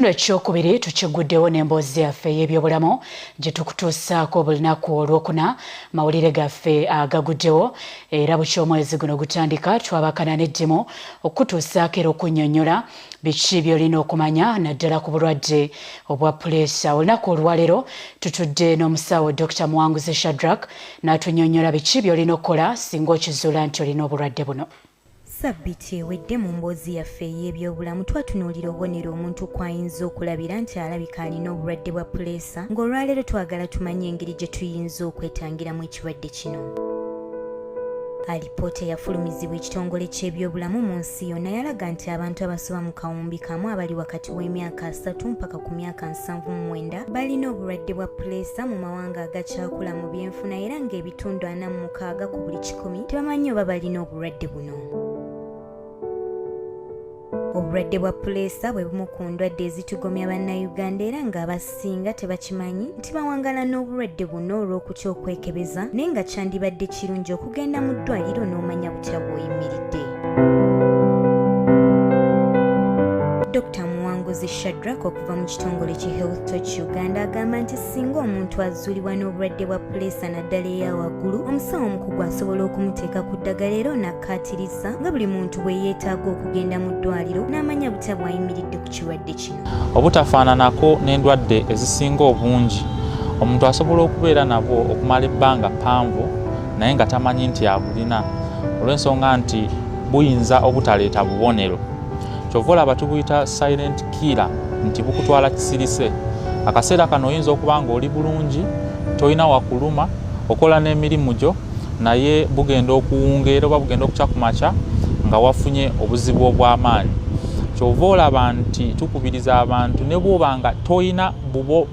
Ekitundu ekyokubiri tukiguddewo n'emboozi yaffe y'ebyobulamu gye tukutuusaako olunaku olwokuna mawulire gaffe agaguddewo era bukya omwezi guno gutandika twabakana n'eddimu okutuusaako era okunnyonnyola biki by'olina okumanya naddala ku bulwadde obwa puleesa. Olunaku olwaleero tutudde n'omusawo Dr. Muwanguzi n'atunnyonnyola biki by'olina okukola singa okizuula nti olina obulwadde buno. Sabbiti ewedde mu mboozi yaffe y'ebyobulamu twatunuulira obubonero omuntu kw'ayinza okulabira nti alabika alina obulwadde bwa puleesa, ng'olwaleero twagala tumanye engeri gye tuyinza okwetangiramu ekirwadde kino. Alipoota eyafulumizibwa ekitongole ky'ebyobulamu mu nsi yonna yalaga nti abantu abasoba mu kawumbi kamu abali wakati w'emyaka 3 mpaka ku myaka 79 balina obulwadde bwa puleesa mu mawanga agakyakula mu byenfuna, era ng'ebitundu 46 ku buli 100 tebamanyi oba balina obulwadde buno. Obulwadde bwa puleesa bwe bumu ku ndwadde ezitugomya bannayuganda, era ng'abasinga tebakimanyi nti bawangala n'obulwadde buno olw'okutya okwekebeza, naye nga kyandibadde kirungi okugenda mu ddwaliro n'omanya butya bw'oyimiridde. Dr. Muwanguzi okuva mu kitongole ki Health Touch Uganda agamba nti singa omuntu azuulibwa n'obulwadde bwa puleesa naddala eya waggulu, omusawo omukugu asobola okumuteeka ku ddagala era n'akkaatiriza nga buli muntu bwe yeetaaga okugenda mu ddwaliro n'amanya butya bw'ayimiridde ku kirwadde kino. Obutafaananako n'endwadde ezisinga obungi, omuntu asobola okubeera nabwo okumala ebbanga ppanvu naye nga tamanyi nti abulina, olw'ensonga nti buyinza obutaleeta bubonero. Kyova olaba tubuyita silent killer, nti bukutwala kisirise. Akaseera kano oyinza okuba nga oli bulungi, toyina wakuluma, okola n'emirimu gyo, naye bugenda okuwungeera oba bugenda okukya ku makya nga wafunye obuzibu obw'amaanyi. Kyova olaba nti tukubiriza abantu ne bw'oba nga toyina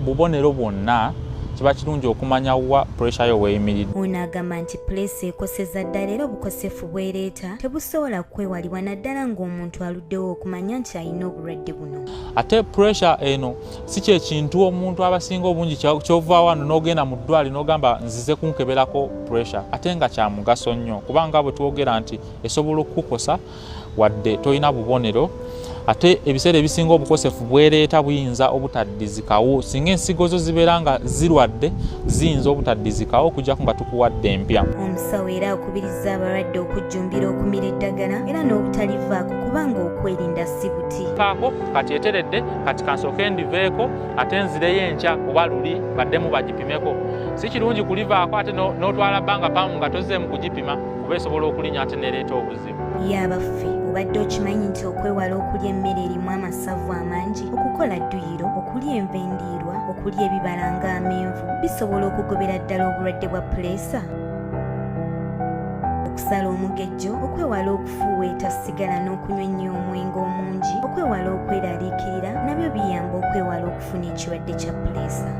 bubonero bwonna, kiba kirungi okumanya wa puleesa yo weeyimiridde. Ono agamba nti puleesa ekoseza ddala era obukosefu bw'ereeta tebusobola kwewalibwa naddala ng'omuntu aluddewo okumanya nti alina obulwadde buno. Ate puleesa eno si kye kintu omuntu abasinga obungi kyova wano n'ogenda mu ddwaliro n'ogamba nzize kunkeberako puleesa, ate nga kya mugaso nnyo kubanga bwe twogera nti esobola okukukosa wadde toyina bubonero. Ate ebiseera ebisinga obukosefu bw'ereeta buyinza obutaddizikawo. Singa ensigo zo zibeera nga zirwadde ziyinza obutaddizikawo okuggyako nga tukuwadde empya. Omusawo era akubiriza abalwadde okujjumbira okumira eddagala era n'obutalivaako kubanga okwerinda si buti. Kaako kati eteredde, kati kansooke ndiveeko ate nzireyo enkya oba luli baddemu bagipimeko. Si kirungi kulivaako ate n'otwala bbanga paamu nga tozzeemu kugipima kuba esobola okulinya ate neereeta obuzibu. Yabaffe obadde okimanyi nti okwewala okulya emmere erimu amasavu amangi, okukola dduyiro, okulya enva endiirwa, okulya ebibala ng'amenvu bisobola okugobera ddala obulwadde bwa puleesa? Okusala omugejjo, okwewala okufuuweeta sigala n'okunywa ennyo omwenge omungi, okwewala okweraliikirira nabyo biyamba okwewala okufuna ekirwadde kya puleesa.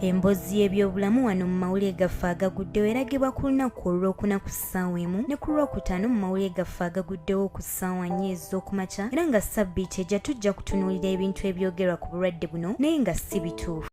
Emboozi y'ebyobulamu wano mu mawulire gaffe agaguddewo eragibwa ku lunaku olwokuna ku ssaawa 1 ne ku lwokutaano mu mawulire gaffe agaguddewo ku ssaawa 4 ez'okumakya, era nga sabbiiti ejja tujja kutunuulira ebintu ebyogerwa ku bulwadde buno naye nga si bituufu.